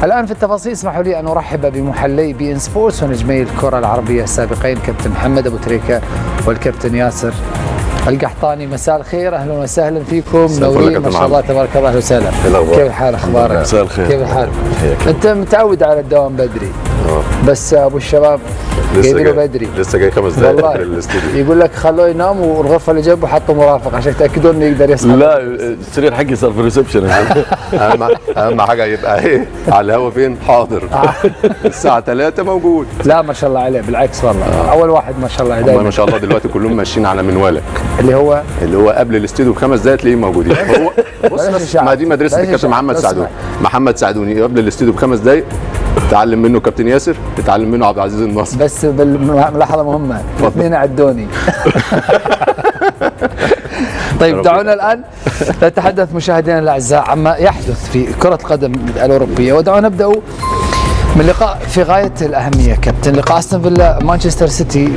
الآن في التفاصيل اسمحوا لي أن أرحب بمحلي بي إن سبورتس ونجمي الكرة العربية السابقين كابتن محمد أبو تريكة والكابتن ياسر القحطاني. مساء الخير، أهلا وسهلا فيكم، منورين ما شاء الله تبارك الله. أهلا وسهلا. كيف الحال؟ أخبارك؟ مساء الخير. كيف الحال؟ أنت متعود على الدوام بدري بس أبو الشباب جايبينه بدري، لسه جاي 5 دقائق في الاستوديو. يقول لك خلوه ينام والغرفة اللي جنبه حطوا مرافق عشان تأكدوا إنه يقدر يصحى. لا السرير حقي صار في الريسبشن. اهم حاجه يبقى ايه على الهوا فين حاضر. الساعه 3 موجود. لا ما شاء الله عليه، بالعكس والله اول واحد ما شاء الله والله ما شاء الله دلوقتي كلهم ماشيين على منوالك اللي هو قبل الاستوديو ب5 دقائق تلاقيهم موجودين. هو بص ما دي مدرسه الكابتن محمد سعدوني قبل الاستوديو ب5 دقائق. تعلم منه كابتن ياسر، تتعلم منه عبد العزيز الناصر. بس بالملاحظه مهمه، الاثنين عدوني. طيب دعونا الان نتحدث مشاهدينا الاعزاء عما يحدث في كره القدم الاوروبيه، ودعونا نبدا من لقاء في غايه الاهميه كابتن، لقاء استون فيلا مانشستر سيتي.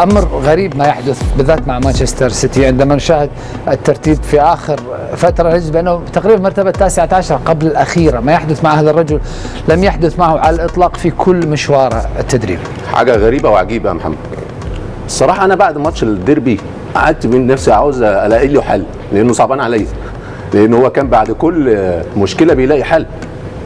امر غريب ما يحدث بالذات مع مانشستر سيتي عندما نشاهد الترتيب في اخر فتره، نجد بانه تقريبا مرتبه 19 قبل الاخيره. ما يحدث مع هذا الرجل لم يحدث معه على الاطلاق في كل مشواره التدريبي. حاجه غريبه وعجيبه يا محمد. الصراحه انا بعد ماتش الديربي قعدت من نفسي عاوز الاقي له حل، لانه صعبان عليا، لان هو كان بعد كل مشكله بيلاقي حل.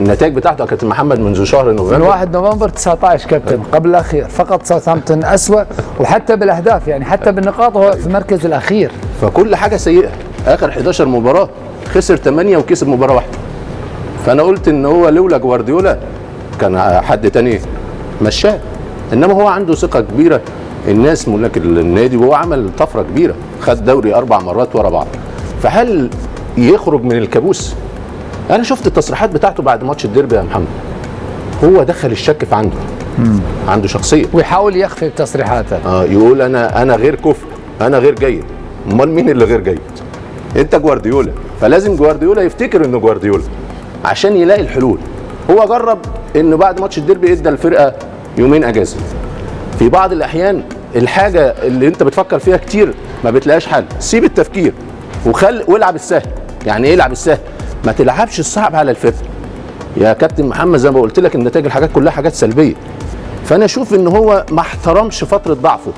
النتائج بتاعته يا كابتن محمد منذ شهر نوفمبر، من 1 نوفمبر 19 كابتن قبل الاخير، فقط ساوثهامبتون اسوء، وحتى بالاهداف يعني حتى بالنقاط هو في المركز الاخير. فكل حاجه سيئه. اخر 11 مباراه خسر 8 وكسب مباراه واحده. فانا قلت ان هو لولا جوارديولا كان حد تاني مشاه، انما هو عنده ثقه كبيره. الناس ملاك النادي وهو عمل طفره كبيره، خد دوري 4 مرات ورا بعض. فهل يخرج من الكابوس؟ انا شفت التصريحات بتاعته بعد ماتش الديربي يا محمد، هو دخل الشك في عنده شخصيه، ويحاول يخفي بتصريحاته. يقول انا غير كفء، انا غير جيد. امال مين اللي غير جيد؟ انت جوارديولا، فلازم جوارديولا يفتكر انه جوارديولا عشان يلاقي الحلول. هو جرب انه بعد ماتش الديربي ادى الفرقه يومين اجازه. في بعض الاحيان الحاجه اللي انت بتفكر فيها كتير ما بتلاقيش حل، سيب التفكير والعب السهل. يعني ايه العب السهل؟ ما تلعبش الصعب على الفرقه يا كابتن محمد. زي ما قلت لك النتائج الحاجات كلها حاجات سلبيه. فانا اشوف ان هو ما احترمش فتره ضعفه.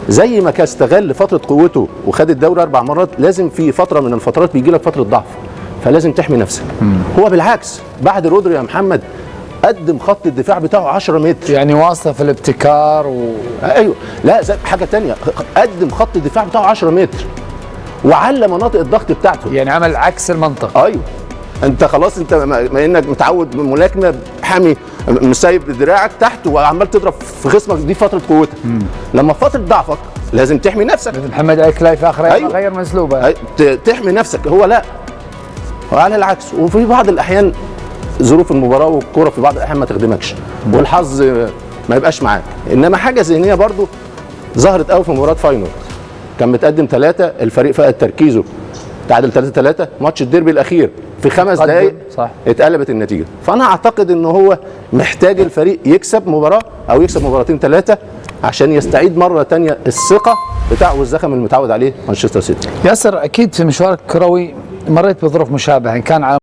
زي ما كان استغل فتره قوته وخد الدوري 4 مرات، لازم في فتره من الفترات بيجي لك فتره ضعف، فلازم تحمي نفسك. هو بالعكس بعد رودري يا محمد قدم خط الدفاع بتاعه 10 متر، يعني واصله في الابتكار ايوه. لا حاجه ثانيه، قدم خط الدفاع بتاعه 10 متر وعلى مناطق الضغط بتاعته، يعني عمل عكس المنطقه. ايوه. انت خلاص انت ما انك متعود ملاكمه حامي مسايب دراعك تحت وعمال تضرب في خصمك، دي فتره قوتك. لما فتره ضعفك لازم تحمي نفسك. محمد علي في اخر ايام غير مسلوبه. تحمي نفسك. هو لا، وعلى العكس. وفي بعض الاحيان ظروف المباراه والكوره في بعض الاحيان ما تخدمكش والحظ ما يبقاش معاك. انما حاجه ذهنيه برضو ظهرت قوي في مباراه فاينل، كان متقدم 3، الفريق فقد تركيزه، تعادل 3-3. ماتش الديربي الاخير في 5 دقائق اتقلبت النتيجه. فانا اعتقد ان هو محتاج الفريق يكسب مباراه او يكسب مباراتين 3 عشان يستعيد مره ثانيه الثقه بتاعه والزخم المتعود عليه مانشستر سيتي. ياسر، اكيد في مشوارك الكروي مريت بظروف مشابهه، ان كان على